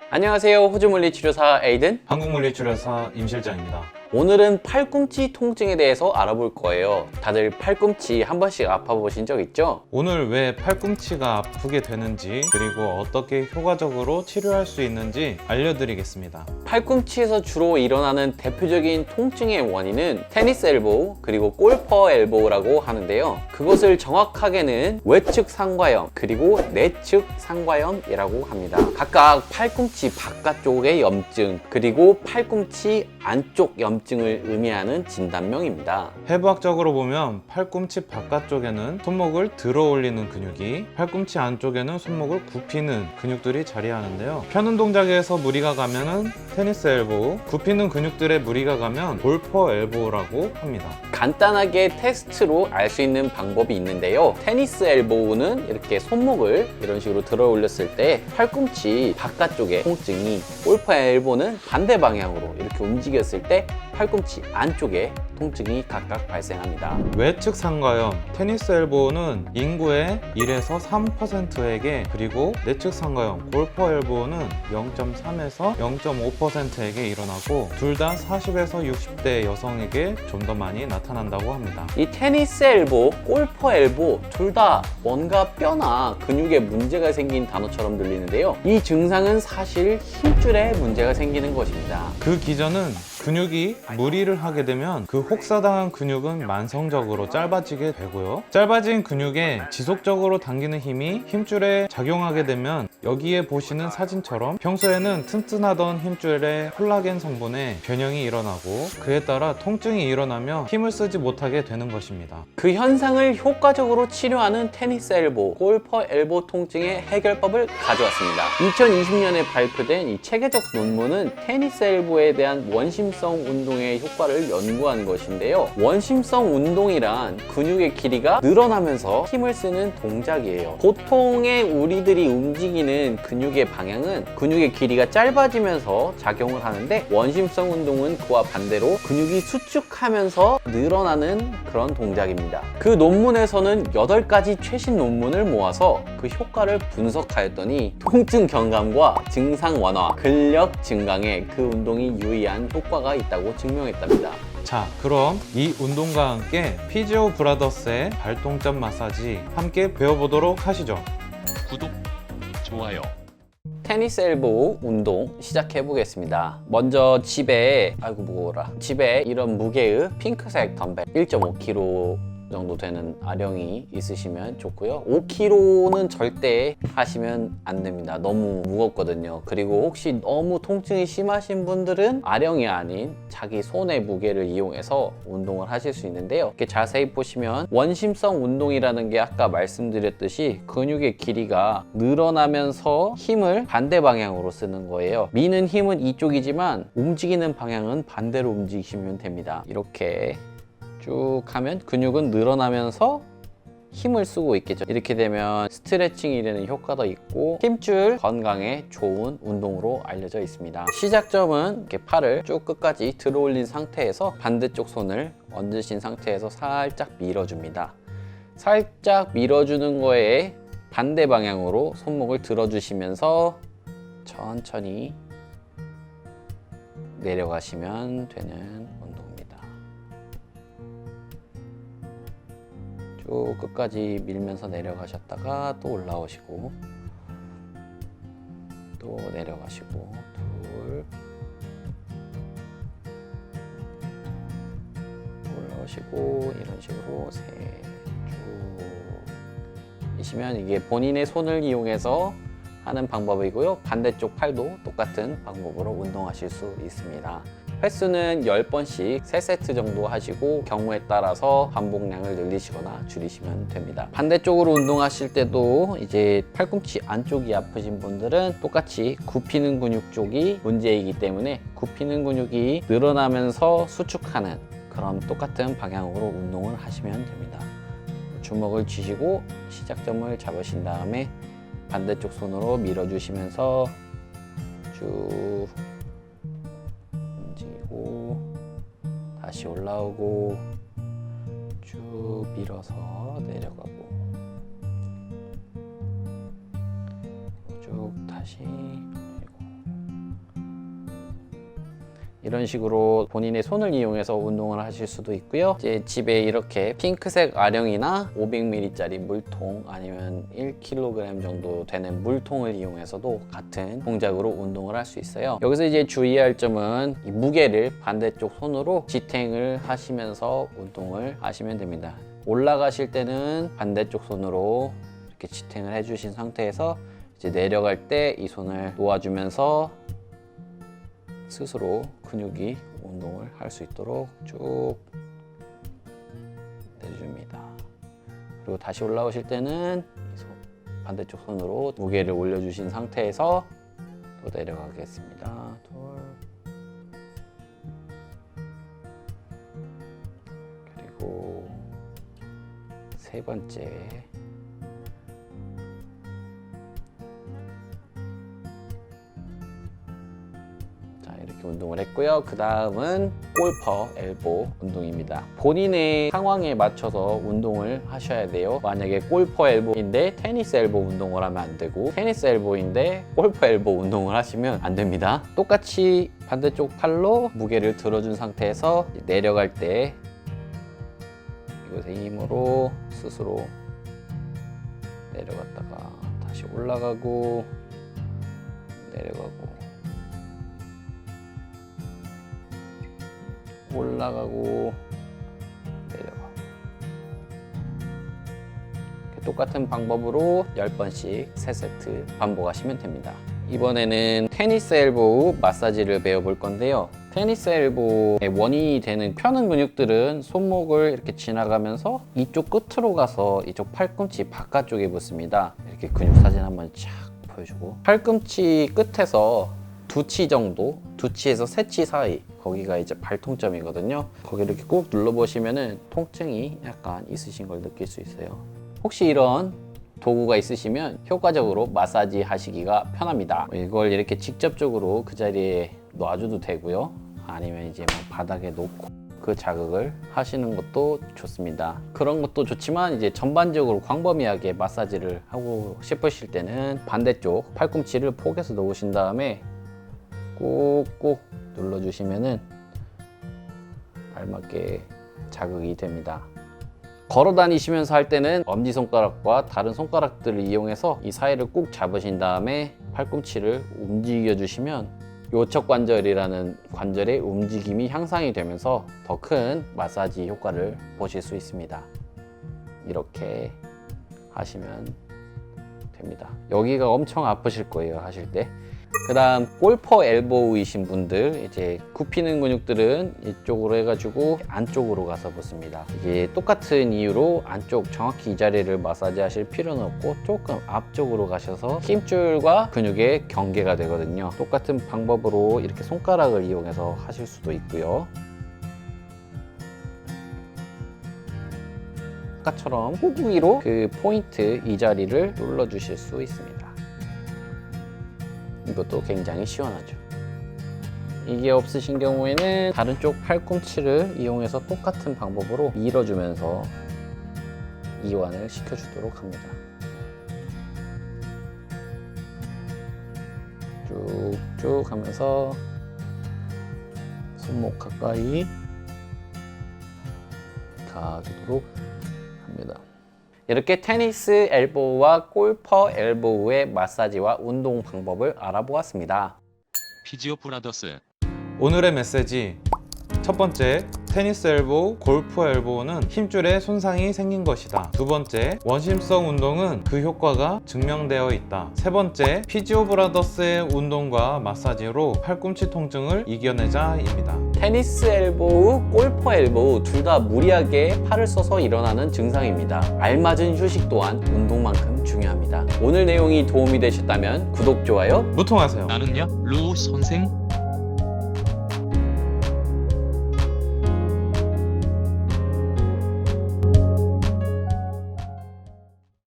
안녕하세요. 호주물리치료사 에이든, 한국물리치료사 임실장입니다. 오늘은 팔꿈치 통증에 대해서 알아볼 거예요. 다들 팔꿈치 한 번씩 아파보신 적 있죠? 오늘 왜 팔꿈치가 아프게 되는지, 그리고 어떻게 효과적으로 치료할 수 있는지 알려드리겠습니다. 팔꿈치에서 주로 일어나는 대표적인 통증의 원인은 테니스 엘보우 그리고 골퍼 엘보우라고 하는데요. 그것을 정확하게는 외측 상과염 그리고 내측 상과염이라고 합니다. 각각 팔꿈치 바깥쪽의 염증 그리고 팔꿈치 안쪽 염증을 의미하는 진단명입니다. 해부학적으로 보면 팔꿈치 바깥쪽에는 손목을 들어 올리는 근육이, 팔꿈치 안쪽에는 손목을 굽히는 근육들이 자리하는데요. 펴는 동작에서 무리가 가면은 테니스 엘보우, 굽히는 근육들의 무리가 가면 골퍼 엘보우라고 합니다. 간단하게 테스트로 알 수 있는 방법이 있는데요. 테니스 엘보우는 이렇게 손목을 이런 식으로 들어 올렸을 때 팔꿈치 바깥쪽에 통증이, 골퍼 엘보는 반대 방향으로 이렇게 움직였을 때 팔꿈치 안쪽에 통증이 각각 발생합니다. 외측 상과염, 테니스 엘보우는 인구의 1에서 3%에게, 그리고 내측 상과염, 골퍼 엘보우는 0.3에서 0.5%에게 일어나고, 둘 다 40에서 60대 여성에게 좀 더 많이 나타난다고 합니다. 이 테니스 엘보, 골퍼 엘보 둘 다 뭔가 뼈나 근육에 문제가 생긴 단어처럼 들리는데요. 이 증상은 사실 힘줄에 문제가 생기는 것입니다. 그 기전은 근육이 무리를 하게 되면 그 혹사당한 근육은 만성적으로 짧아지게 되고요. 짧아진 근육에 지속적으로 당기는 힘이 힘줄에 작용하게 되면, 여기에 보시는 사진처럼 평소에는 튼튼하던 힘줄에 콜라겐 성분의 변형이 일어나고, 그에 따라 통증이 일어나며 힘을 쓰지 못하게 되는 것입니다. 그 현상을 효과적으로 치료하는 테니스 엘보, 골퍼 엘보 통증의 해결법을 가져왔습니다. 2020년에 발표된 이 체계적 논문은 테니스 엘보에 대한 원심성 운동의 효과를 연구한 것인데요. 원심성 운동이란 근육의 길이가 늘어나면서 힘을 쓰는 동작이에요. 보통의 우리들이 움직이는 근육의 방향은 근육의 길이가 짧아지면서 작용을 하는데, 원심성 운동은 그와 반대로 근육이 수축하면서 늘어나는 그런 동작입니다. 그 논문에서는 8가지 최신 논문을 모아서 그 효과를 분석하였더니 통증 경감과 증상 완화, 근력 증강에 그 운동이 유의한 효과가 있다고 증명했답니다. 자, 그럼 이 운동과 함께 피지오 브라더스의 발동점 마사지 함께 배워보도록 하시죠. 구독, 좋아요. 테니스 엘보우 운동 시작해 보겠습니다. 먼저 집에 집에 이런 무게의 핑크색 덤벨 1.5kg 정도 되는 아령이 있으시면 좋고요. 5kg는 절대 하시면 안 됩니다. 너무 무겁거든요. 그리고 혹시 너무 통증이 심하신 분들은 아령이 아닌 자기 손의 무게를 이용해서 운동을 하실 수 있는데요. 이렇게 자세히 보시면 원심성 운동이라는 게 아까 말씀드렸듯이 근육의 길이가 늘어나면서 힘을 반대 방향으로 쓰는 거예요. 미는 힘은 이쪽이지만 움직이는 방향은 반대로 움직이시면 됩니다. 이렇게 쭉 하면 근육은 늘어나면서 힘을 쓰고 있겠죠. 이렇게 되면 스트레칭이 되는 효과도 있고 힘줄 건강에 좋은 운동으로 알려져 있습니다. 시작점은 이렇게 팔을 쭉 끝까지 들어 올린 상태에서 반대쪽 손을 얹으신 상태에서 살짝 밀어줍니다. 살짝 밀어주는 거에 반대 방향으로 손목을 들어주시면서 천천히 내려가시면 되는 운동입니다. 쭉 끝까지 밀면서 내려가셨다가 또 올라오시고, 또 내려가시고, 둘, 올라오시고, 이런 식으로 셋, 쭉 이시면 이게 본인의 손을 이용해서 하는 방법이고요. 반대쪽 팔도 똑같은 방법으로 운동하실 수 있습니다. 횟수는 10번씩 3세트 정도 하시고 경우에 따라서 반복량을 늘리시거나 줄이시면 됩니다. 반대쪽으로 운동하실 때도 이제 팔꿈치 안쪽이 아프신 분들은 똑같이 굽히는 근육 쪽이 문제이기 때문에 굽히는 근육이 늘어나면서 수축하는 그런 똑같은 방향으로 운동을 하시면 됩니다. 주먹을 쥐시고 시작점을 잡으신 다음에 반대쪽 손으로 밀어주시면서 쭉 움직이고 다시 올라오고 쭉 밀어서 내려가고 쭉 다시 밀고 이런 식으로 본인의 손을 이용해서 운동을 하실 수도 있고요. 이제 집에 이렇게 핑크색 아령이나 500ml짜리 물통 아니면 1kg 정도 되는 물통을 이용해서도 같은 동작으로 운동을 할 수 있어요. 여기서 이제 주의할 점은 이 무게를 반대쪽 손으로 지탱을 하시면서 운동을 하시면 됩니다. 올라가실 때는 반대쪽 손으로 이렇게 지탱을 해주신 상태에서 이제 내려갈 때 이 손을 놓아주면서 스스로 근육이 운동을 할 수 있도록 쭉 내줍니다. 그리고 다시 올라오실 때는 반대쪽 손으로 무게를 올려주신 상태에서 또 내려가겠습니다. 그리고 세 번째. 이렇게 운동을 했고요. 그 다음은 골퍼 엘보 운동입니다. 본인의 상황에 맞춰서 운동을 하셔야 돼요. 만약에 골퍼 엘보인데 테니스 엘보 운동을 하면 안 되고, 테니스 엘보인데 골퍼 엘보 운동을 하시면 안 됩니다. 똑같이 반대쪽 팔로 무게를 들어준 상태에서 내려갈 때 이것의 힘으로 스스로 내려갔다가 다시 올라가고 내려가고 올라가고 내려가고 똑같은 방법으로 10번씩 3세트 반복하시면 됩니다. 이번에는 테니스 엘보우 마사지를 배워볼 건데요. 테니스 엘보의 원인이 되는 펴는 근육들은 손목을 이렇게 지나가면서 이쪽 끝으로 가서 이쪽 팔꿈치 바깥쪽에 붙습니다. 이렇게 근육 사진 한번 쫙 보여주고, 팔꿈치 끝에서 2치 정도, 2치에서 3치 사이, 거기가 이제 발통점이거든요. 거기를 이렇게 꾹 눌러보시면은 통증이 약간 있으신 걸 느낄 수 있어요. 혹시 이런 도구가 있으시면 효과적으로 마사지 하시기가 편합니다. 이걸 이렇게 직접적으로 그 자리에 놔줘도 되고요. 아니면 이제 뭐 바닥에 놓고 그 자극을 하시는 것도 좋습니다. 그런 것도 좋지만 이제 전반적으로 광범위하게 마사지를 하고 싶으실 때는 반대쪽 팔꿈치를 포개서 놓으신 다음에 꾹꾹 눌러주시면은 알맞게 자극이 됩니다. 걸어 다니시면서 할 때는 엄지손가락과 다른 손가락들을 이용해서 이 사이를 꾹 잡으신 다음에 팔꿈치를 움직여 주시면 요척 관절이라는 관절의 움직임이 향상이 되면서 더 큰 마사지 효과를 보실 수 있습니다. 이렇게 하시면 됩니다. 여기가 엄청 아프실 거예요, 하실 때. 그 다음 골퍼 엘보우이신 분들, 이제 굽히는 근육들은 이쪽으로 해가지고 안쪽으로 가서 붙습니다. 이게 똑같은 이유로 안쪽 정확히 이 자리를 마사지 하실 필요는 없고 조금 앞쪽으로 가셔서 힘줄과 근육의 경계가 되거든요. 똑같은 방법으로 이렇게 손가락을 이용해서 하실 수도 있고요. 아까처럼 호구기로 그 포인트 이 자리를 눌러 주실 수 있습니다. 이것도 굉장히 시원하죠. 이게 없으신 경우에는 다른 쪽 팔꿈치를 이용해서 똑같은 방법으로 밀어주면서 이완을 시켜주도록 합니다. 쭉쭉 하면서 손목 가까이 가도록 합니다. 이렇게 테니스 엘보우와 골퍼 엘보우의 마사지와 운동 방법을 알아보았습니다. 피지오 브라더스. 오늘의 메시지: 첫 번째, 테니스 엘보우, 골프 엘보우는 힘줄에 손상이 생긴 것이다. 두 번째, 원심성 운동은 그 효과가 증명되어 있다. 세 번째, 피지오 브라더스의 운동과 마사지로 팔꿈치 통증을 이겨내자입니다. 테니스 엘보우, 골퍼 엘보우 둘 다 무리하게 팔을 써서 일어나는 증상입니다. 알맞은 휴식 또한 운동만큼 중요합니다. 오늘 내용이 도움이 되셨다면 구독, 좋아요 무통하세요. 나는야, 루 선생.